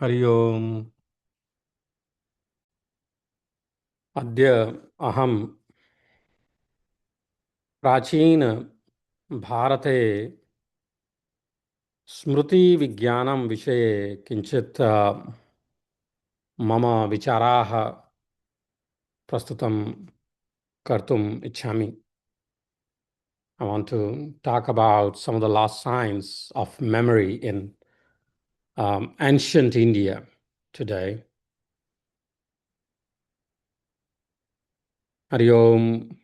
हरि ओम्। अद्य अहं प्राचीनभारते स्मृतिविज्ञानं विषये किञ्चित् मम विचाराः प्रस्तुतं कर्तुम् इच्छामि. I want to talk about some of the lost signs of memory in ancient India today. Hari ओम्.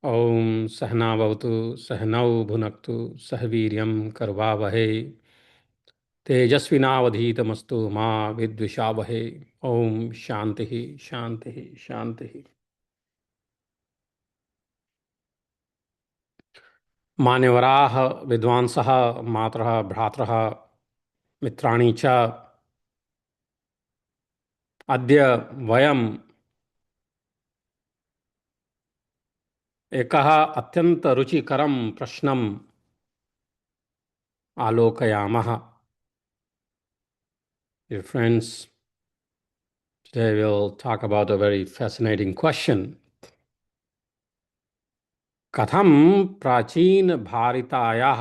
ॐ सहना भवतु सहनौ भुनक्तु सह वीर्यं करवावहै तेजस्विनावधीतमस्तु मा विद्विषावहै. ओम शांति शांति शांति. मान्यवराः विद्वांसः मातरः भ्रातरः मित्राणि च अद्य वयम् एकः अत्यन्त रुचिकरं प्रश्नम् आलोकयामः. Dear friends, today we'll talk about a very fascinating question. कथं प्राचीनभारतायाः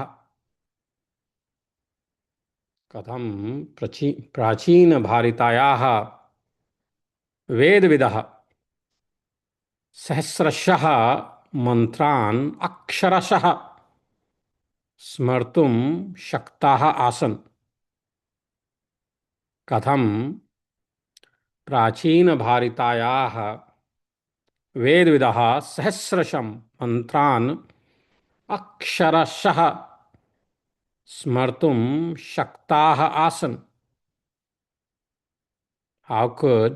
वेदविदः सहस्रशः मंत्रान् अक्षरशः स्मर्तुं शक्ताः आसन्. कथं प्राचीनभारतायाः वेदविदः सहस्रशः मंत्रान् अक्षरशः स्मर्तुं शक्ताः आसन्. How could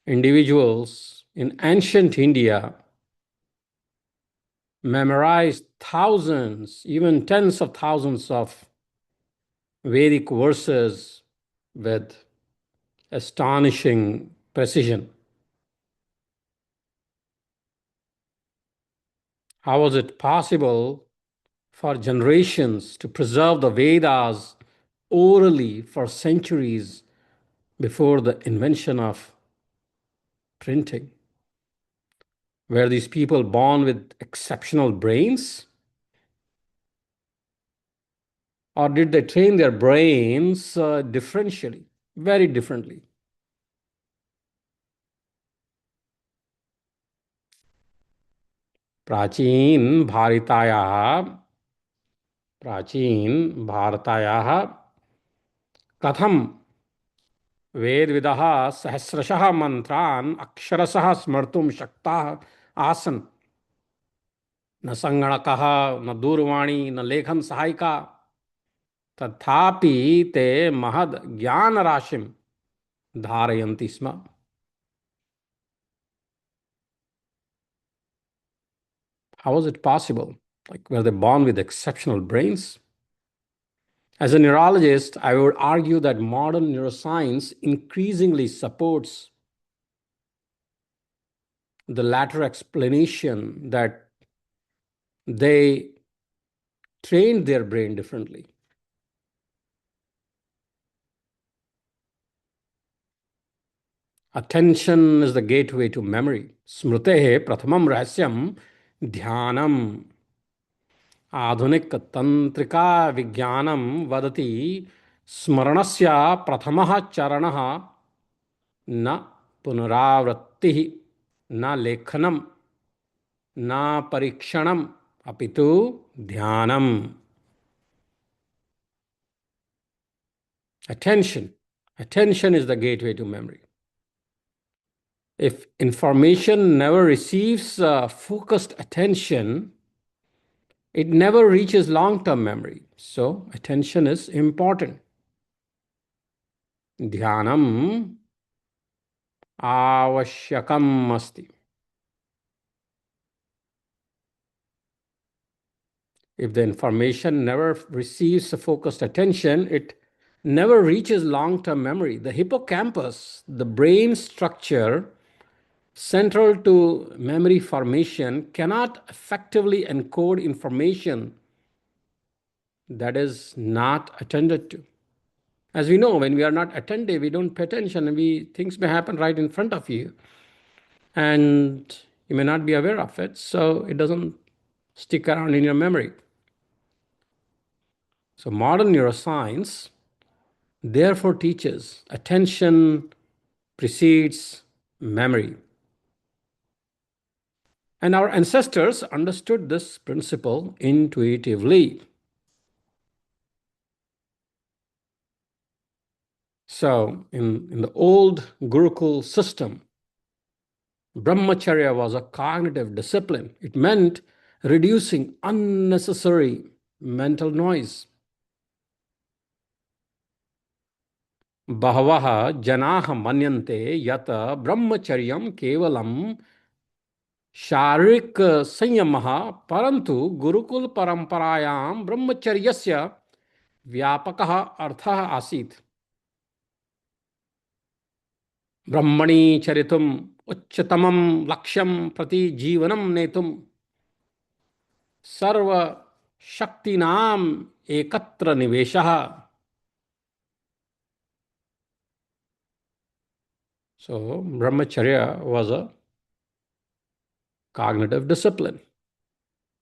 individuals in ancient India memorize thousands, even tens of thousands of Vedic verses with astonishing precision? How was it possible for generations to preserve the Vedas orally for centuries before the invention of printing? Were these people born with exceptional brains? Or did they train their brains differentially, very differently? प्राचीन भारतायाः कथं वेदविदः सहस्रशः मंत्रान् अक्षरशः स्मर्तुं शक्ताः आसन्. न संगणकः, न दूरवाणी, न लेखन सहायिका, तथापि ते महद् ज्ञानराशिं धारयन्ति स्म. How was it possible? Like, were they born with exceptional brains? As a neurologist, I would argue that modern neuroscience increasingly supports the latter explanation, that they trained their brain differently. Attention is the gateway to memory. Smritehe prathamam rahasyam dhyanam. आधुनिक तंत्रिका विज्ञानम वदति स्मरणस्य प्रथमः चरणः न पुनरावृत्तिः, न लेखनम, न परीक्षणम, अपितु ध्यानम. Attention is the gateway to memory. If information never receives focused attention, it never reaches long-term memory. So attention is important. Dhyanam आवश्यकम् अस्ति. If the information never receives focused attention, it never reaches long-term memory. The hippocampus, the brain structure central to memory formation, cannot effectively encode information that is not attended to. As we know, when we are not attentive, we don't pay attention, and things may happen right in front of you, and you may not be aware of it, so it doesn't stick around in your memory. So modern neuroscience therefore teaches attention precedes memory. And our ancestors understood this principle intuitively. So, in the old Gurukul system, Brahmacharya was a cognitive discipline. It meant reducing unnecessary mental noise. बहवः जनाः मन्यन्ते यत् ब्रह्मचर्यं केवलं शारीरिक संयमः परन्तु गुरुकुल परंपरायां ब्रह्मचर्यस्य व्यापकः अर्थः आसीत् ब्रह्मणि चरितुम् उच्चतमं लक्ष्यं प्रति जीवनं नेतुं सर्वशक्तीनाम् एकत्र निवेशः. So brahmacharya was a cognitive discipline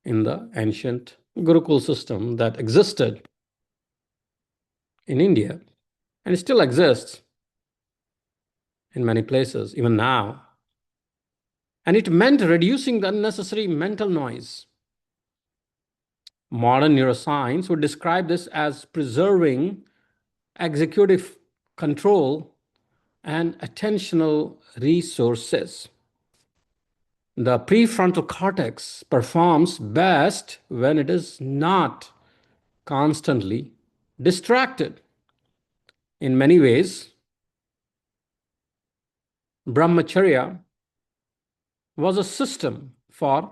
in the ancient Gurukul system that existed in India and still exists in many places, even now. And it meant reducing the unnecessary mental noise. Modern neuroscience would describe this as preserving executive control and attentional resources. The prefrontal cortex performs best when it is not constantly distracted. In many ways, Brahmacharya was a system for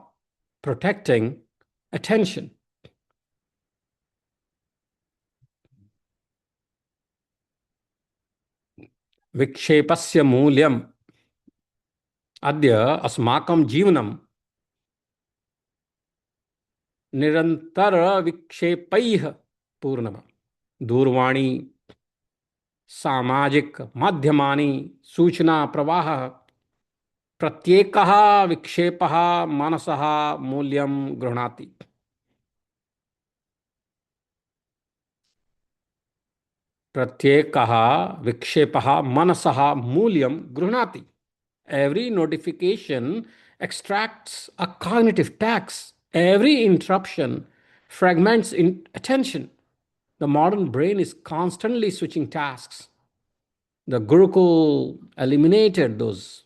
protecting attention. विक्षेपस्य मूल्यम् अद्य अस्माकं जीवनं निरन्तरविक्षेपैः पूर्णम्. दूरवाणी, सामाजिक माध्यमानि, सूचना प्रवाहः, प्रत्येकः विक्षेपः मनसः मूल्यं गृह्णाति. प्रत्येकः विक्षेपः मनसः मूल्यं गृह्णाति. Every notification extracts a cognitive tax. Every interruption fragments in attention. The modern brain is constantly switching tasks. The Gurukul eliminated those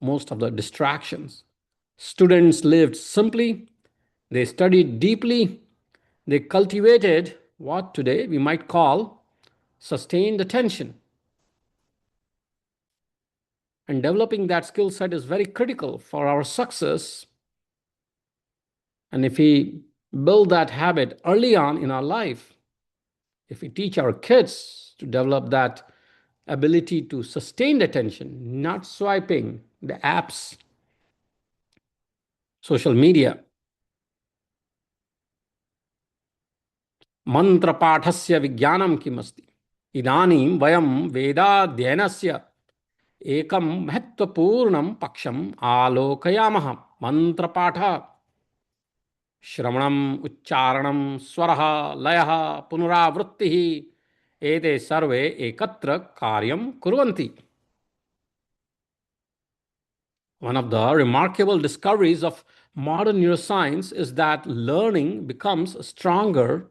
most of the distractions. Students lived simply, they studied deeply, they cultivated what today we might call sustained attention. And developing that skill set is very critical for our success. And if we build that habit early on in our life, if we teach our kids to develop that ability to sustain attention, not swiping the apps, social media, मन्त्रपाठस्य विज्ञानं किमस्ति. इदानीं वयं वेदाध्ययनस्य एकं महत्त्वपूर्णं पक्षम् आलोकयामः. मन्त्रपाठः, श्रवणम्, उच्चारणं, स्वरः, लयः, पुनरावृत्तिः, एते सर्वे एकत्र कार्यं कुर्वन्ति. One of the remarkable discoveries of modern neuroscience is that learning becomes stronger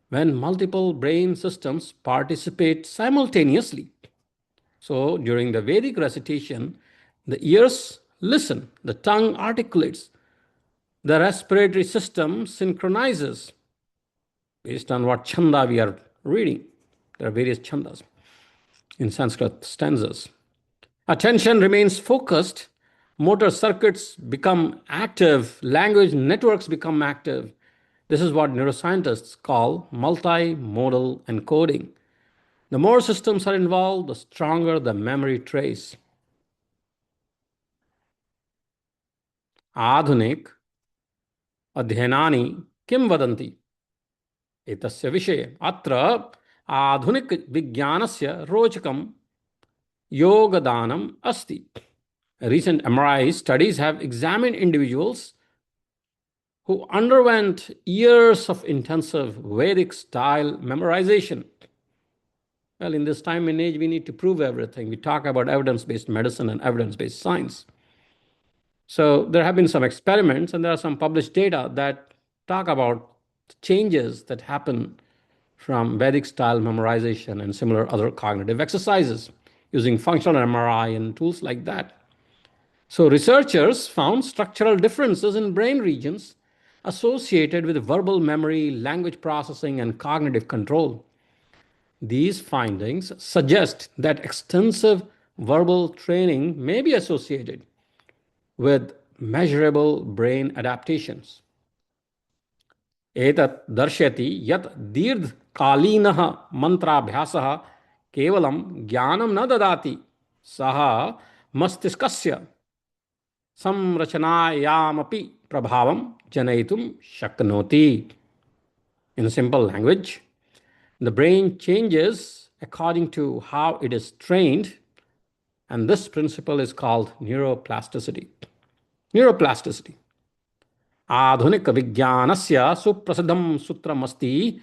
when multiple brain systems participate simultaneously. So, during the Vedic recitation, the ears listen, the tongue articulates, the respiratory system synchronizes based on what chanda we are reading. There are various chandas in Sanskrit stanzas. Attention remains focused, motor circuits become active, language networks become active. This is what neuroscientists call multimodal encoding. The more systems are involved, the stronger the memory trace. आधुनिक अध्ययनानि किं वदन्ति? एतस्य विषये अत्र आधुनिकविज्ञानस्य रोचकं योगदानम् अस्ति. Recent MRI studies have examined individuals who underwent years of intensive Vedic style memorization. Well, in this time and age, we need to prove everything. We talk about evidence based medicine and evidence based science. So, there have been some experiments, and there are some published data that talk about changes that happen from Vedic style memorization and similar other cognitive exercises using functional MRI and tools like that. So, researchers found structural differences in brain regions associated with verbal memory, language processing, and cognitive control. These findings suggest that extensive verbal training may be associated with measurable brain adaptations. एतत् दर्शयति यत् दीर्घकालीनः मन्त्राभ्यासः केवलं ज्ञानं न ददाति, सः मस्तिष्कस्य संरचनायामपि प्रभावं जनयितुं शक्नोति. In simple language, the brain changes according to how it is trained, and this principle is called neuroplasticity. Neuroplasticity. आधुनिकविज्ञानस्य सुप्रसिद्धं सूत्रमस्ति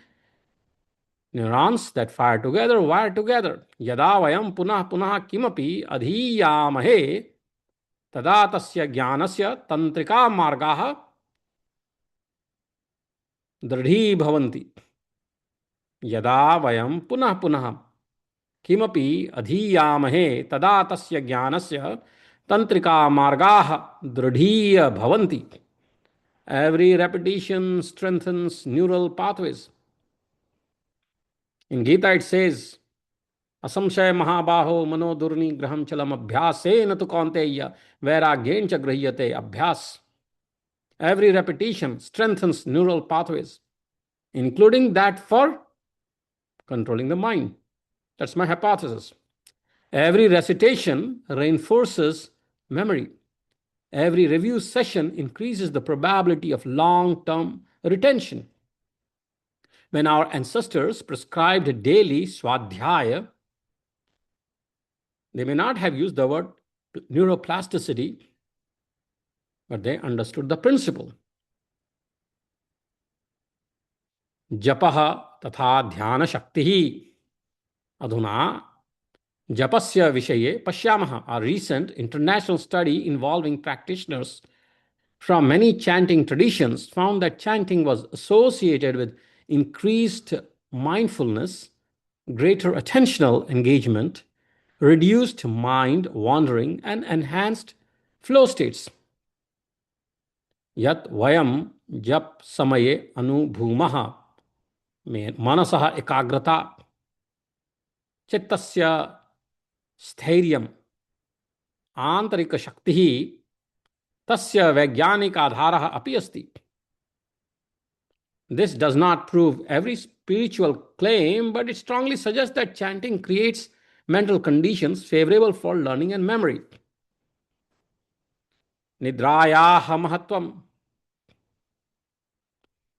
neurons that fire together wire together. यदा वयं पुनः पुनः किमपि अधीयामहे तदा तस्य ज्ञानस्य तंत्रिका मार्गाः दृढीभवन्ति. यदा वयं पुनः पुनः किमपि अधीयामहे तदा तस्य ज्ञानस्य तंत्रिका मार्गाः दृढीभवन्ति. Every repetition strengthens neural pathways. In Gita it says, असंशय महाबाहो मनो दुर्निग्रहं चलम अभ्यासेन तु कौन्तेय वैराग्येन च गृह्यते अभ्यास. Every repetition strengthens neural pathways, including that for controlling the mind. That's my hypothesis. Every recitation reinforces memory. Every review session increases the probability of long-term retention. When our ancestors prescribed daily swadhyaya, they may not have used the word neuroplasticity, but they understood the principle. Japah tatha dhyana shaktihi. Adhuna japasya vishaye pashyamaha. A recent international study involving practitioners from many chanting traditions found that chanting was associated with increased mindfulness, greater attentional engagement, reduced mind wandering, and enhanced flow states. Yat vayam jap samaye anubhumaha मनसः एकाग्रता चित्तस्य स्थैर्यम् आन्तरिकशक्तिः तस्य वैज्ञानिक आधारः अपि अस्ति. This does not prove every spiritual claim, but it strongly suggests that chanting creates mental conditions favorable for learning and memory. निद्रायाः महत्वम्.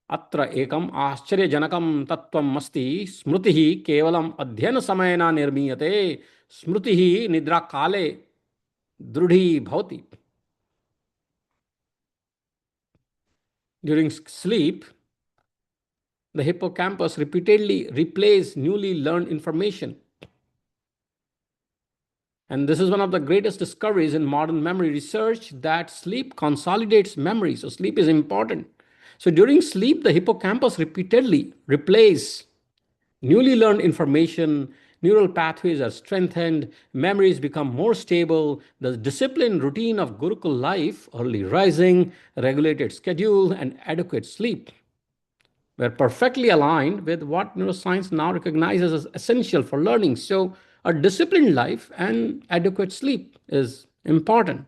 अत्र एकम् आश्चर्यजनकं तत्त्वम् अस्ति. स्मृतिः केवलम् अध्ययनसमये न निर्मीयते. स्मृतिः निद्राकाले दृढीभवति. During sleep, the hippocampus repeatedly replays newly learned information. And this is one of the greatest discoveries in modern memory research, that sleep consolidates memory. So sleep is important. So during sleep, the hippocampus repeatedly replays newly learned information, neural pathways are strengthened, memories become more stable. The disciplined routine of Gurukul life, early rising, regulated schedule, and adequate sleep, were perfectly aligned with what neuroscience now recognizes as essential for learning. So, a disciplined life and adequate sleep is important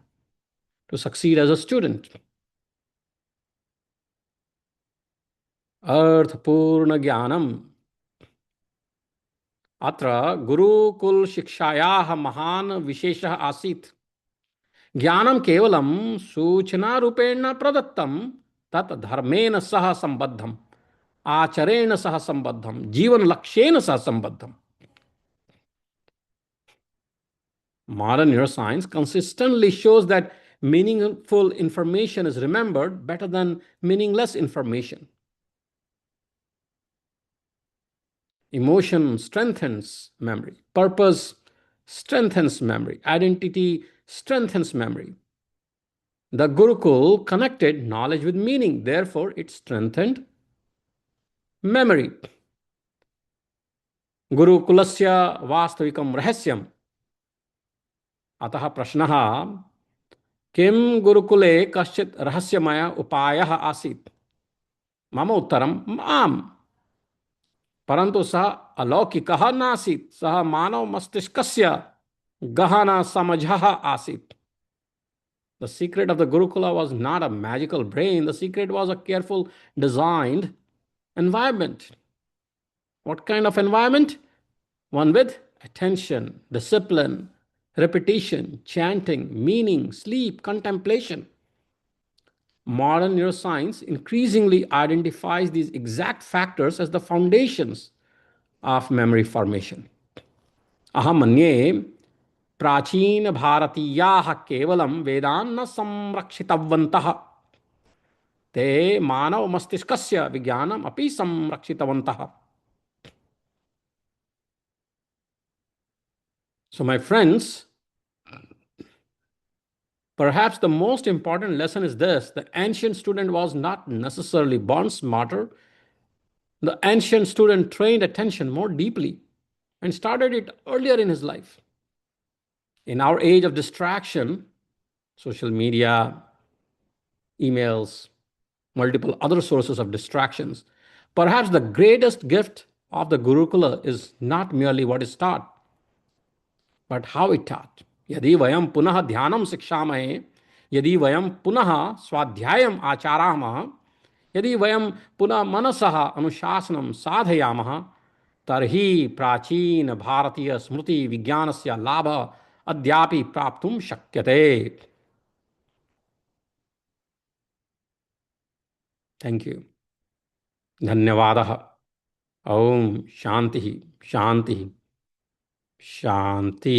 to succeed as a student. अर्थपूर्ण ज्ञानम्. अत्र गुरुकुल शिक्षायाः महान् विशेषः आसीत्. ज्ञानं केवलं सूचनारूपेण न प्रदत्तं, तत् धर्मेण सह सम्बद्धम्. आचरेण सह संबद्धम, जीवन लक्ष्येन सह संबद्धम. Modern neuroscience consistently shows that meaningful information is remembered better than meaningless information. Emotion strengthens memory. Purpose strengthens memory. Identity strengthens memory. The Gurukul connected knowledge with meaning. Therefore, it strengthened memory. गुरुकुलस्य वास्तविकं रहस्यम्. अतः प्रश्नः, किं गुरुकुले कश्चित् रहस्यमय उपायः आसीत्? मम उत्तरम् आम्. परन्तु सः अलौकिकः नासीत्. सः मानवमस्तिष्कस्य गहना समझः आसीत्. The secret of the Gurukula was not a magical brain. The secret was a careful designed environment. What kind of environment? One with attention, discipline, repetition, chanting, meaning, sleep, contemplation. Modern neuroscience increasingly identifies these exact factors as the foundations of memory formation. अहम मन्ये प्राचीन भारतीयाः केवलं वेदान् न संरक्षितवन्तः, ते मानव मस्तिष्कस्य विज्ञानम् अपि संरक्षितवन्तः. So my friends, perhaps the most important lesson is this: the ancient student was not necessarily born smarter. The ancient student trained attention more deeply and started it earlier in his life. In our age of distraction, social media, emails, multiple other sources of distractions, perhaps the greatest gift of the Gurukula is not merely what is taught, but how it taught. यदि वयं पुनः ध्यानं शिक्षामहे, यदि वयं पुनः स्वाध्यायम् आचरामः, यदि वयं पुनः मनसः अनुशासनं साधयामः, तर्हि प्राचीन भारतीय स्मृति विज्ञानस्य लाभः अद्यापि प्राप्तुं शक्यते. Thank you. धन्यवादः. ओम शांति शांति शांति.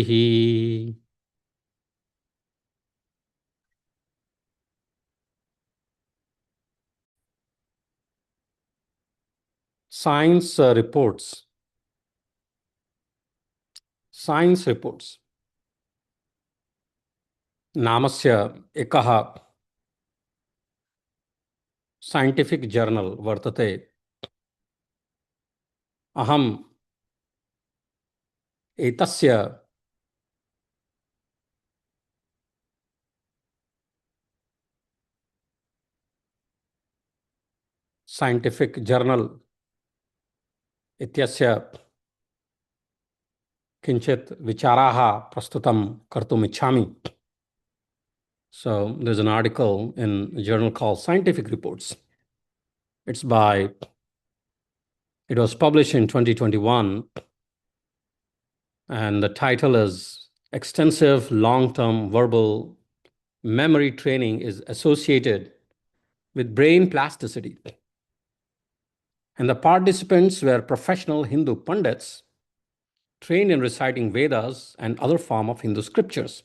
Science reports. Science reports. नामस्य एकः साइंटिफिक जर्नल वर्तते. अहम् एतस्य साइंटिफिक जर्नल इत्यस्य किंचित विचाराः प्रस्तुतं कर्तुम् इच्छामि. So there's an article in a journal called Scientific Reports. It was published in 2021, and the title is Extensive Long-Term Verbal Memory Training is Associated with Brain Plasticity. And the participants were professional Hindu pundits trained in reciting Vedas and other form of Hindu scriptures.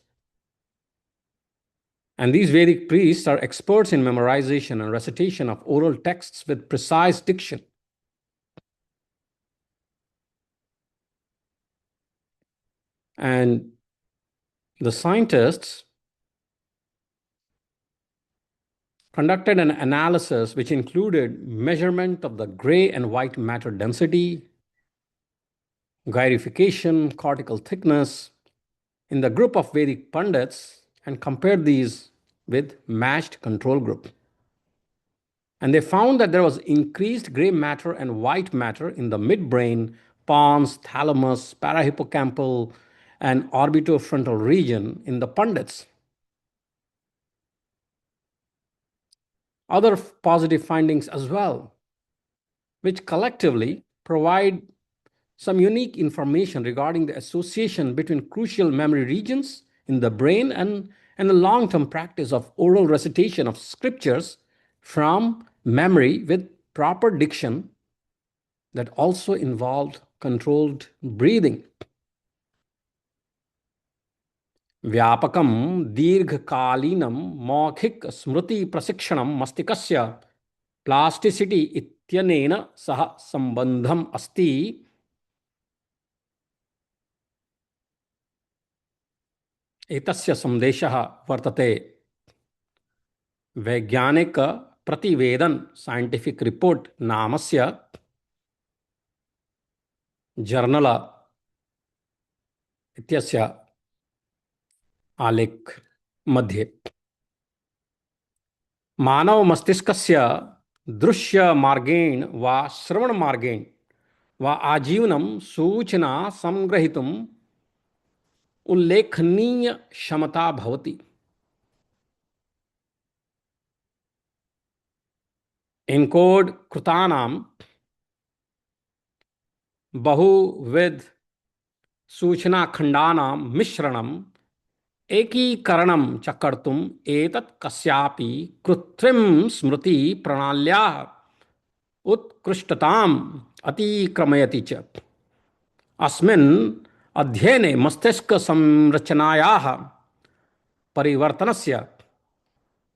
And these Vedic priests are experts in memorization and recitation of oral texts with precise diction. And the scientists conducted an analysis which included measurement of the gray and white matter density, gyrification, cortical thickness in the group of Vedic pundits, and compared these with matched control group. And they found that there was increased gray matter and white matter in the midbrain, pons, thalamus, parahippocampal, and orbitofrontal region in the pundits. Other positive findings as well, which collectively provide some unique information regarding the association between crucial memory regions in the brain and the long-term practice of oral recitation of scriptures from memory with proper diction that also involved controlled breathing. व्यापकं दीर्घकालीनं मौखिक स्मृति प्रशिक्षणं मस्तिष्कस्य plasticity इत्यनेन सह सम्बन्धम् अस्ति। एतस्य सन्देशः वर्तते वैज्ञानिक प्रतिवेदन साइंटिफिक रिपोर्ट नामस्य जर्नल इत्यस्य आलेख मध्ये। मानव मस्तिष्कस्य दृश्य मार्गेण वा श्रवण मार्गेण वा आजीवनं सूचना संग्रहीतुम् उल्लेखनीय क्षमता भवति। एन्कोड कृतानां बहुविध सूचनाखण्डानां मिश्रणम् एकीकरणं च कर्तुम् एतत् कस्यापि कृत्रिम स्मृति प्रणाल्याः उत्कृष्टताम् अतिक्रमयति च। अस्मिन् अध्ययने मस्तिष्क संरचनायाः परिवर्तनस्य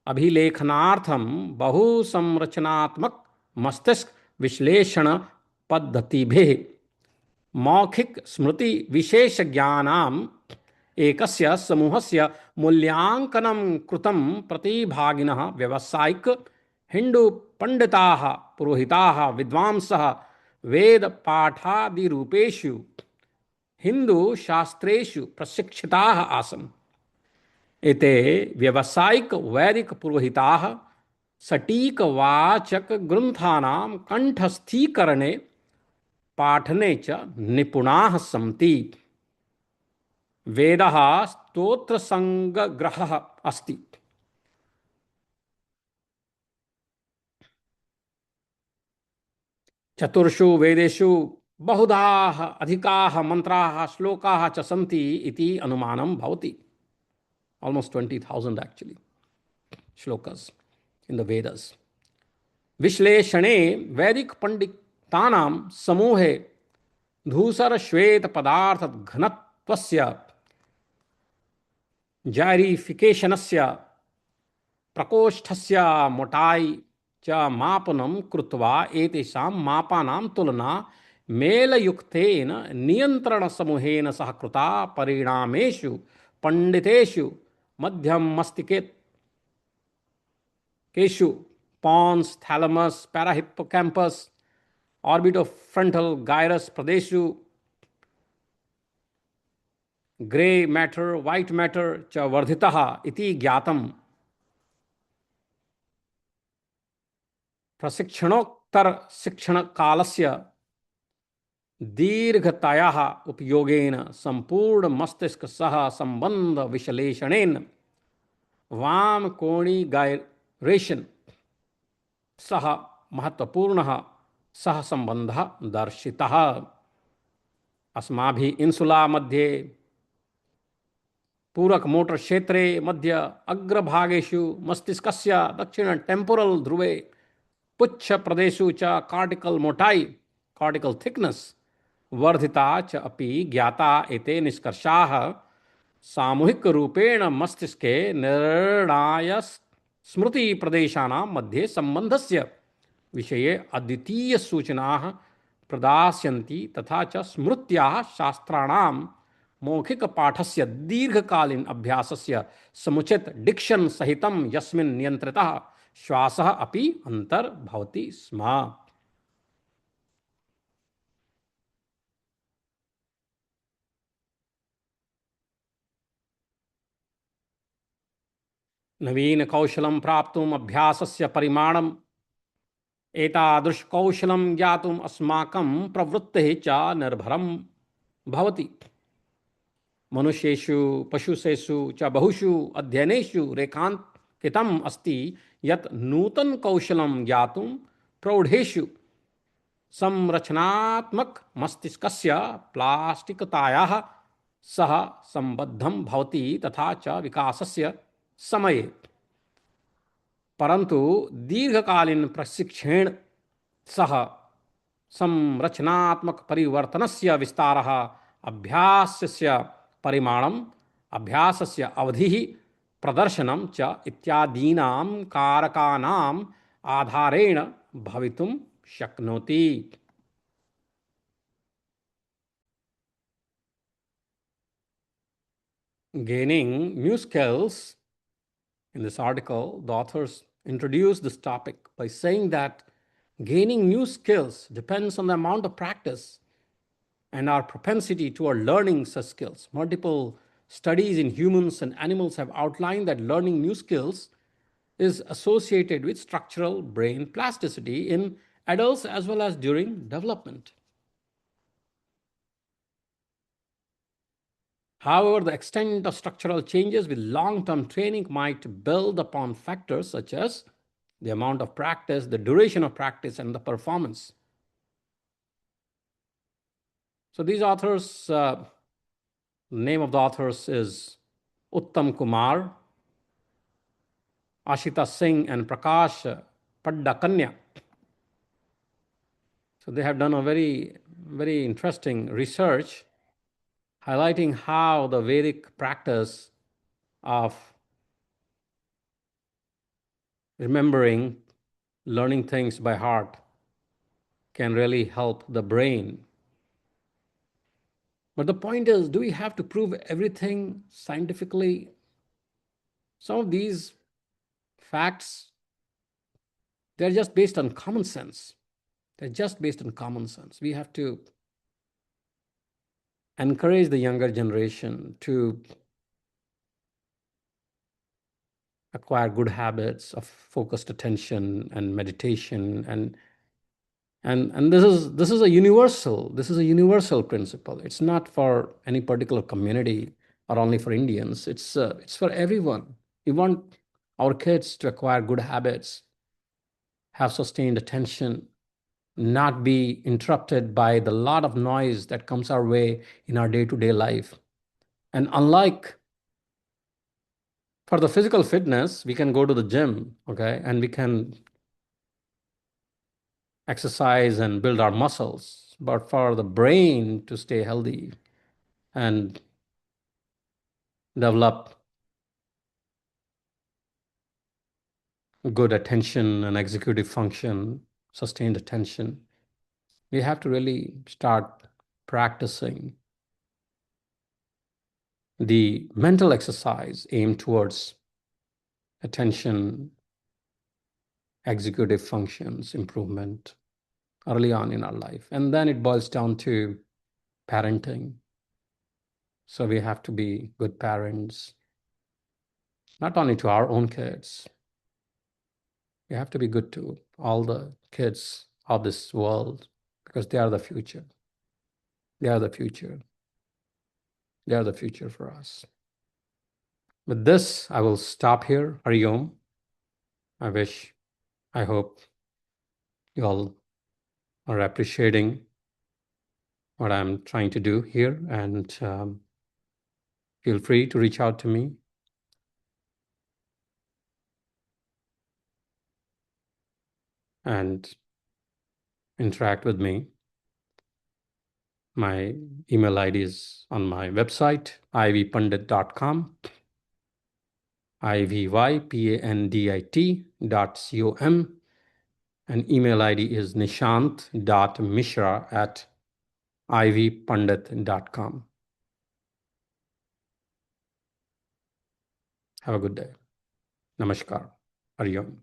अभिलेखनार्थं बहुसंरचनात्मक मस्तिष्क विश्लेषण पद्धतिभिः मौखिक स्मृति विशेषज्ञानाम् एकस्य समूहस्य मूल्यांकनं कृतं। प्रतिभागिनः व्यावसायिक हिन्दू पंडिताः पुरोहिताः विद्वांसः वेद पाठादिरूपेषु हिन्दू शास्त्रेषु प्रशिक्षिताः आसन्। एते व्यावसायिक वैदिक पुरोहिताः सटीक वाचक ग्रन्थानां कंठस्थीकरणे पाठने च निपुणाः सन्ति। वेदः स्तोत्र संग्रहः अस्ति। चतुर्षु वेदेषु बहुधाः अधिकाः मंत्राः श्लोकाः च सन्ति इति अनुमानं भवति। Almost 20,000 actually shlokas in the Vedas. विश्लेषणे वैदिक पंडितानां समूहे धूसर श्वेत पदार्थ घनत्वस्य जारिफिकेशनस्य प्रकोष्ठस्य मोटाई च मापनं कृत्वा एतेषां मापानां तुलना मेलयुक्तेन नियंत्रण समूहेन सह कृता। परिणामेषु पंडितेषु मध्यम मस्तिष्के केषु pons thalamus parahippocampus orbitofrontal gyrus प्रदेशु ग्रे मैटर व्हाइट मैटर च वर्धितः इति ज्ञातम्। प्रशिक्षणोत्तर शिक्षण कालस्य दीर्घतायाः उपयोगेन संपूर्ण मस्तिष्क सह संबंध विश्लेषणेन वाम कोणी गायरेशन सह महत्वपूर्णः सह संबंधः दर्शितः। अस्माभिः इंसुला मध्ये पूरक मोटर क्षेत्रे मध्य अग्रभागेषु मस्तिष्कस्य दक्षिण टेम्पोरल ध्रुवे पुच्छ प्रदेशु च कार्टिकल मोटाई कार्टिकल थिकनेस वर्धिता च अपि ज्ञाता। एते निष्कर्षाः सामूहिक रूपेण मस्तिष्के निर्णाय स्मृति प्रदेशानां मध्ये संबंधस्य विषये अद्वितीय सूचनाः प्रदास्यन्ति तथा च स्मृत्याः शास्त्राणां मौखिक पाठस्य दीर्घकालीन अभ्यासस्य समुचित डिक्शन सहितं यस्मिन् नियंत्रितः श्वासः अपि अंतर्भवति स्म। नवीन कौशलं प्राप्तुम् अभ्यासस्य परिमाणम् एतादृश कौशलं ज्ञातुम् अस्माकं प्रवृत्तिः च निर्भरं भवति। मनुष्येषु पशुषु च बहुषु अध्ययनेषु रेखांकितम् अस्ति यत् नूतन कौशलं ज्ञातुं प्रौढेषु संरचनात्मक मस्तिष्कस्य प्लास्टिकतायाः सह संबद्धं भवति तथा च विकासस्य समये। परन्तु दीर्घकालीन प्रशिक्षणेन सह संरचनात्मकपरिवर्तनस्य विस्तारः, अभ्यासस्य परिमाणम्, अभ्यासस्य अवधिः, प्रदर्शनं च इत्यादीनां कारकाणाम् आधारेण भवितुं शक्नोति. Gaining new skills. In this article, the authors introduce this topic by saying that gaining new skills depends on the amount of practice and our propensity toward learning such skills. Multiple studies in humans and animals have outlined that learning new skills is associated with structural brain plasticity in adults as well as during development. However, the extent of structural changes with long-term training might build upon factors such as the amount of practice, the duration of practice, and the performance. So these authors, the name of the authors is Uttam Kumar, Ashita Singh, and Prakash Paddakanya. So they have done a very, very interesting research highlighting how the Vedic practice of remembering, learning things by heart can really help the brain. But the point is, do we have to prove everything scientifically? Some of these facts, they're just based on common sense. They're just based on common sense. We have to encourage the younger generation to acquire good habits of focused attention and meditation, and this is a universal principle. It's not for any particular community or only for Indians. It's for everyone. We want our kids to acquire good habits, have sustained attention, not be interrupted by the lot of noise that comes our way in our day-to-day life. And unlike for the physical fitness, we can go to the gym, okay, and we can exercise and build our muscles. But for the brain to stay healthy and develop good attention and executive function, sustained attention, we have to really start practicing the mental exercise aimed towards attention, executive functions, improvement early on in our life. And then it boils down to parenting. So we have to be good parents, not only to our own kids. We have to be good to all the kids of this world because they are the future. They are the future. They are the future for us. With this, I will stop here. Hari Om. I hope you all are appreciating what I'm trying to do here, and feel free to reach out to me. And interact with me. My email ID is on my website, ivpandit.com, ivypandit.com, and email ID is nishant.mishra@ivpandit.com. Have a good day. Namaskar. Hari Om.